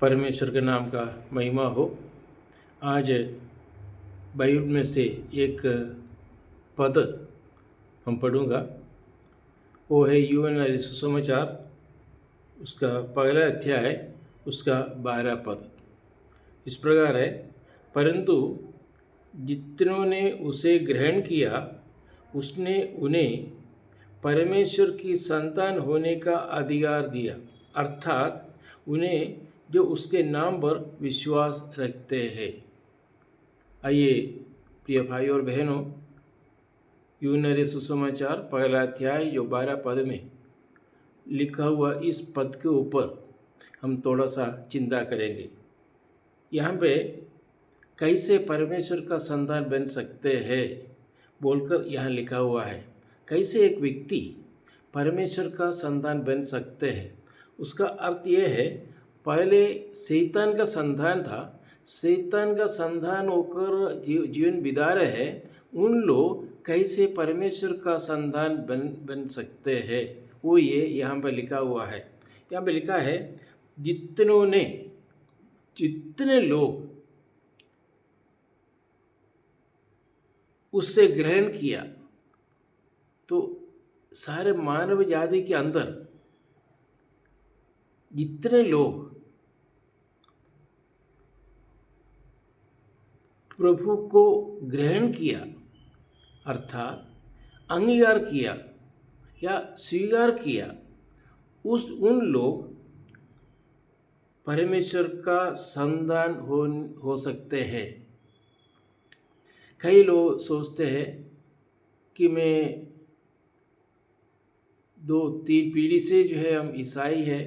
परमेश्वर के नाम का महिमा हो। आज बाइबल में से एक पद हम पढ़ूंगा, वो है यूहन्ना सुसमाचार, उसका पहला अध्याय, उसका 12 पद। इस प्रकार है, परंतु जितनों ने उसे ग्रहण किया उसने उन्हें परमेश्वर की संतान होने का अधिकार दिया, अर्थात उन्हें जो उसके नाम पर विश्वास रखते हैं। आइए प्रिय भाई और बहनों, यूहन्ना सुसमाचार पहला अध्याय जो 12 पद में लिखा हुआ इस पद के ऊपर हम थोड़ा सा चिंता करेंगे। यहाँ पे कैसे परमेश्वर का संतान बन सकते हैं बोलकर यहाँ लिखा हुआ है। कैसे एक व्यक्ति परमेश्वर का संतान बन सकते हैं, उसका अर्थ यह है, पहले शैतान का संतान था, शैतान का संतान होकर जीवन बिता रहे हैं, उन लोग कैसे परमेश्वर का संतान बन सकते हैं, वो ये यहाँ पर लिखा हुआ है। यहाँ पे लिखा है, जितने लोग उससे ग्रहण किया, तो सारे मानव जाति के अंदर जितने लोग प्रभु को ग्रहण किया, अर्थात अंगीकार किया या स्वीकार किया, उन लोग परमेश्वर का संतान हो सकते हैं। कई लोग सोचते हैं कि मैं 2-3 पीढ़ी से जो है हम ईसाई है,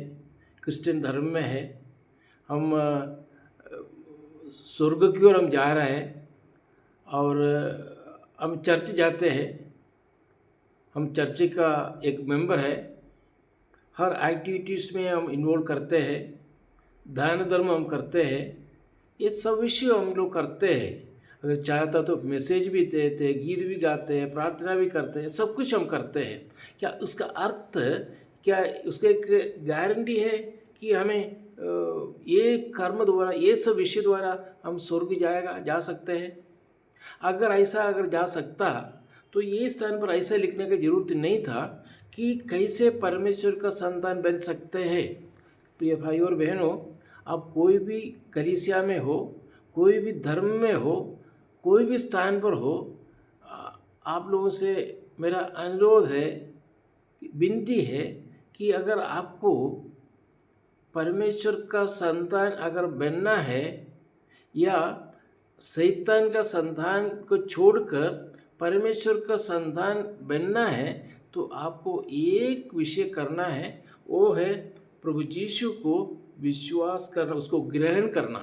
क्रिश्चियन धर्म में है, हम स्वर्ग की ओर हम जा रहे हैं और हम चर्च जाते हैं, हम चर्च का एक मेंबर है, हर एक्टिविटीज़ में हम इन्वॉल्व करते हैं, दान धर्म हम करते हैं, ये सब विषय हम लोग करते हैं। अगर चाहता तो मैसेज भी देते, गीत भी गाते हैं, प्रार्थना भी करते हैं, सब कुछ हम करते हैं। क्या उसका अर्थ, क्या उसका एक गारंटी है कि हमें ये कर्म द्वारा, ये सब विषय द्वारा हम स्वर्ग जा सकते हैं? अगर जा सकता तो ये स्थान पर ऐसा लिखने की जरूरत नहीं था कि कैसे परमेश्वर का संतान बन सकते हैं। प्रिय भाई और बहनों, आप कोई भी कलीसिया में हो, कोई भी धर्म में हो, कोई भी स्थान पर हो, आप लोगों से मेरा अनुरोध है, विनती है कि अगर आपको परमेश्वर का संतान अगर बनना है या शैतान का संतान को छोड़कर परमेश्वर का संतान बनना है, तो आपको एक विषय करना है, वो है प्रभु यीशु को विश्वास करना, उसको ग्रहण करना।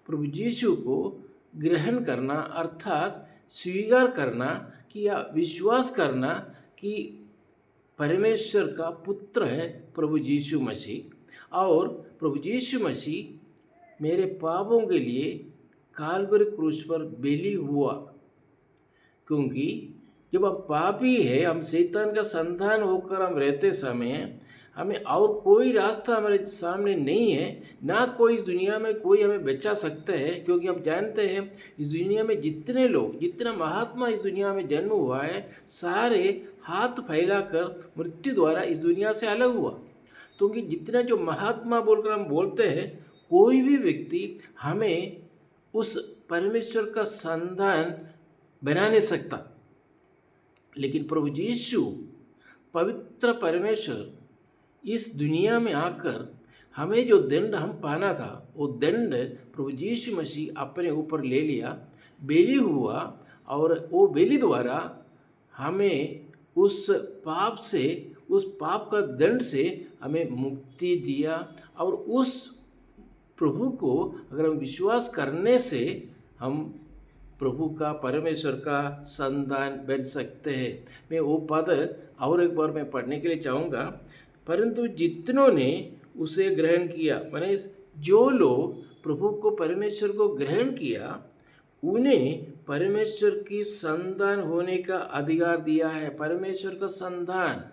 प्रभु यीशु को ग्रहण करना अर्थात स्वीकार करना कि या विश्वास करना कि परमेश्वर का पुत्र है प्रभु यीशु मसीह, और प्रभु यीशु मसीह मेरे पापों के लिए काल्वरी क्रूस पर बलि हुआ। क्योंकि जब हम पापी है, हम शैतान का संतान होकर हम रहते समय हमें और कोई रास्ता हमारे सामने नहीं है, ना कोई इस दुनिया में कोई हमें बचा सकते हैं। क्योंकि हम जानते हैं इस दुनिया में जितने लोग, जितना महात्मा इस दुनिया में जन्म हुआ है, सारे हाथ फैलाकर मृत्यु द्वारा इस दुनिया से अलग हुआ। क्योंकि जितना जो महात्मा बोलकर हम बोलते हैं, कोई भी व्यक्ति हमें उस परमेश्वर का संतान बना नहीं सकता। लेकिन प्रभु यीशु पवित्र परमेश्वर इस दुनिया में आकर हमें जो दंड हम पाना था, वो दंड प्रभु यीशु मसीह अपने ऊपर ले लिया, बलि हुआ, और वो बलि द्वारा हमें उस पाप से, उस पाप का दंड से हमें मुक्ति दिया। और उस प्रभु को अगर हम विश्वास करने से हम प्रभु का, परमेश्वर का संतान बन सकते हैं। मैं वो पद और एक बार मैं पढ़ने के लिए चाहूँगा, परंतु जितनों ने उसे ग्रहण किया, माने जो लोग प्रभु को, परमेश्वर को ग्रहण किया, उन्हें परमेश्वर की संतान होने का अधिकार दिया है। परमेश्वर का संतान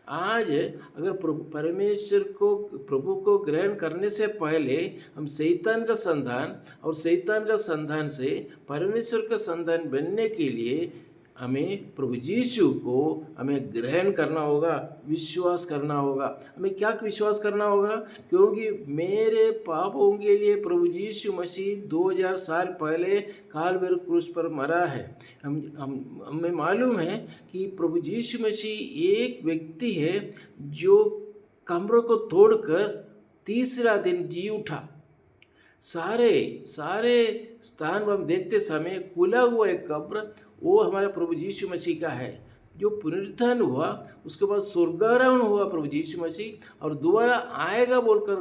आज अगर प्रभु को ग्रहण करने से पहले हम शैतान का संतान और शैतान का संतान से परमेश्वर का संतान बनने के लिए हमें प्रभु यीशु को हमें ग्रहण करना होगा, विश्वास करना होगा। हमें क्या विश्वास करना होगा? क्योंकि मेरे पापों के लिए प्रभु यीशु मसीह 2000 साल पहले काल्वरी क्रूस पर मरा है। हमें मालूम है कि प्रभु यीशु मसीह एक व्यक्ति है जो कब्र को तोड़कर तीसरा दिन जी उठा। सारे स्थान हम देखते समय खुला हुआ एक कब्र, वो हमारा प्रभु यीशु मसीह का है। जो पुनरुत्थान हुआ उसके बाद स्वर्गारोहण हुआ प्रभु यीशु मसीह और दोबारा आएगा बोलकर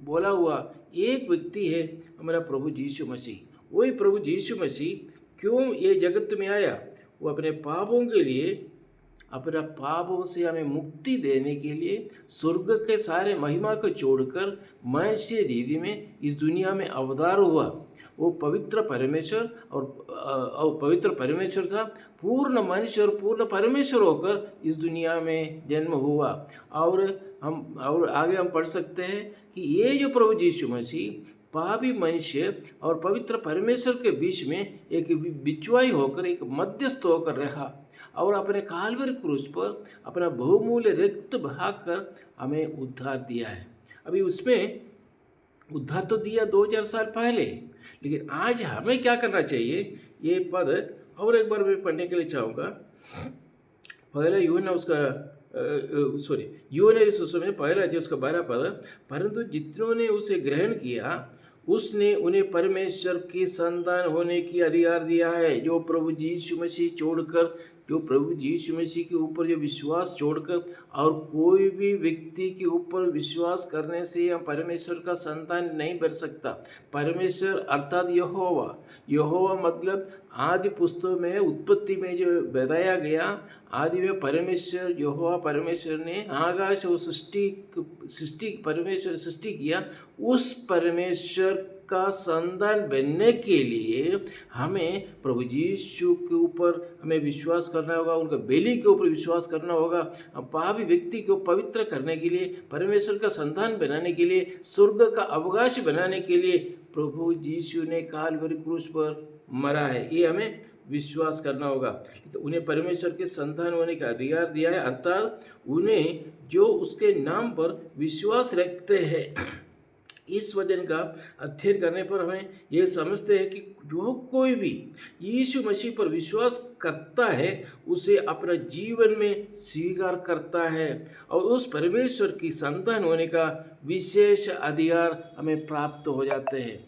बोला हुआ एक व्यक्ति है हमारा प्रभु यीशु मसीह। वही प्रभु यीशु मसीह क्यों ये जगत में आया? वो अपने पापों के लिए, अपना पापों से हमें मुक्ति देने के लिए स्वर्ग के सारे महिमा को छोड़कर मनुष्य रीति में इस दुनिया में अवतार हुआ। वो पवित्र परमेश्वर और पवित्र परमेश्वर था, पूर्ण मनुष्य और पूर्ण परमेश्वर होकर इस दुनिया में जन्म हुआ। और आगे हम पढ़ सकते हैं कि ये जो प्रभु यीशु मसीह पापी मनुष्य और पवित्र परमेश्वर के बीच में एक बिचवाई होकर, एक मध्यस्थ होकर रहा और अपने काल्वरी क्रूस पर अपना बहुमूल्य रक्त बहाकर हमें उद्धार दिया है। अभी उसमें उद्धार तो दिया 2000 साल पहले, लेकिन आज हमें क्या करना चाहिए? ये पद और एक बार मैं पढ़ने के लिए चाहूँगा। पहला यूहन्ना यूहन्ना सुसमाचार पहला अध्याय उसका 12 पद, परंतु जितनों ने उसे ग्रहण किया उसने उन्हें परमेश्वर की संतान होने की अधिकार दिया है, जो प्रभु यीशु मसीह छोड़कर, जो प्रभु यीशु मसीह के ऊपर जो विश्वास छोड़कर और कोई भी व्यक्ति के ऊपर विश्वास करने से हम परमेश्वर का संतान नहीं बन सकता। परमेश्वर अर्थात यहोवा मतलब आदि पुस्तक में, उत्पत्ति में जो बताया गया, आदि में परमेश्वर यहोवा परमेश्वर ने आकाश और सृष्टि परमेश्वर सृष्टि किया। उस परमेश्वर का संतान बनने के लिए हमें प्रभु यीशु के ऊपर हमें विश्वास करना होगा, उनका बेली के ऊपर विश्वास करना होगा। पापी व्यक्ति को पवित्र करने के लिए, परमेश्वर का संतान बनाने के लिए, स्वर्ग का अवकाश बनाने के लिए प्रभु यीशु ने काल्वरी क्रूस पर मरा है, ये हमें विश्वास करना होगा। उन्हें परमेश्वर के संतान होने का अधिकार दिया है, अर्थात उन्हें जो उसके नाम पर विश्वास रखते हैं। इस वचन का अध्ययन करने पर हमें यह समझते हैं कि जो कोई भी यीशु मसीह पर विश्वास करता है उसे अपना जीवन में स्वीकार करता है और उस परमेश्वर की संतान होने का विशेष अधिकार हमें प्राप्त हो जाते हैं।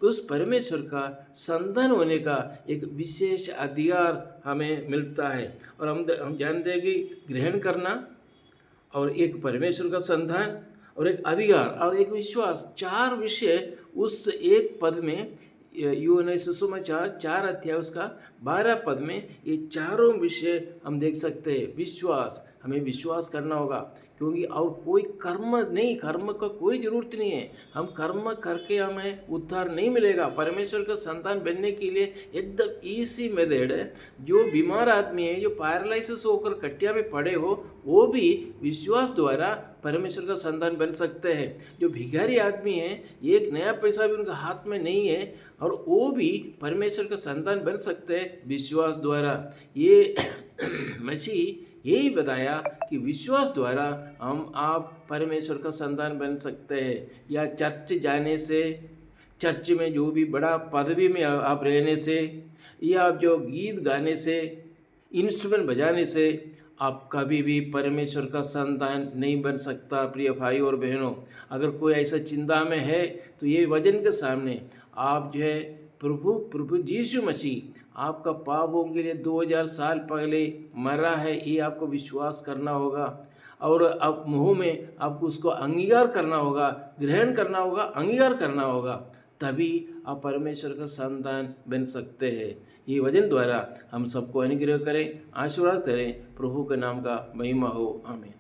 उस परमेश्वर का संतान होने का एक विशेष अधिकार हमें मिलता है। और हम जानते हैं कि ग्रहण करना और एक परमेश्वर का संतान और एक अधिकार और एक विश्वास, 4 विषय उस एक पद में, यूहन्ना सुसमाचार 4 अध्याय उसका 12 पद में ये चारों विषय हम देख सकते हैं। विश्वास, हमें विश्वास करना होगा, क्योंकि और कोई कर्म का कोई ज़रूरत नहीं है। हम कर्म करके हमें उद्धार नहीं मिलेगा। परमेश्वर का संतान बनने के लिए एकदम ईजी मेथड है। जो बीमार आदमी है, जो पैरालिसिस होकर कटिया में पड़े हो, वो भी विश्वास द्वारा परमेश्वर का संतान बन सकते हैं। जो भिखारी आदमी है, एक नया पैसा भी उनका हाथ में नहीं है, और वो भी परमेश्वर का संतान बन सकते हैं विश्वास द्वारा। ये मसीह यही बताया कि विश्वास द्वारा आप परमेश्वर का संतान बन सकते हैं। या चर्च जाने से, चर्च में जो भी बड़ा पदवी में आप रहने से, या आप जो गीत गाने से, इंस्ट्रूमेंट बजाने से आप कभी भी परमेश्वर का संतान नहीं बन सकता। प्रिय भाई और बहनों, अगर कोई ऐसा चिंता में है तो ये वचन के सामने आप जो है प्रभु यीशु मसीह आपका पापों के लिए 2000 साल पहले मरा है, ये आपको विश्वास करना होगा। और अब मुँह में आपको उसको अंगीकार करना होगा, ग्रहण करना होगा, अंगीकार करना होगा, तभी आप परमेश्वर का संतान बन सकते हैं। ये वचन द्वारा हम सबको अनुग्रह करें, आशीर्वाद करें। प्रभु के नाम का महिमा हो, आमीन।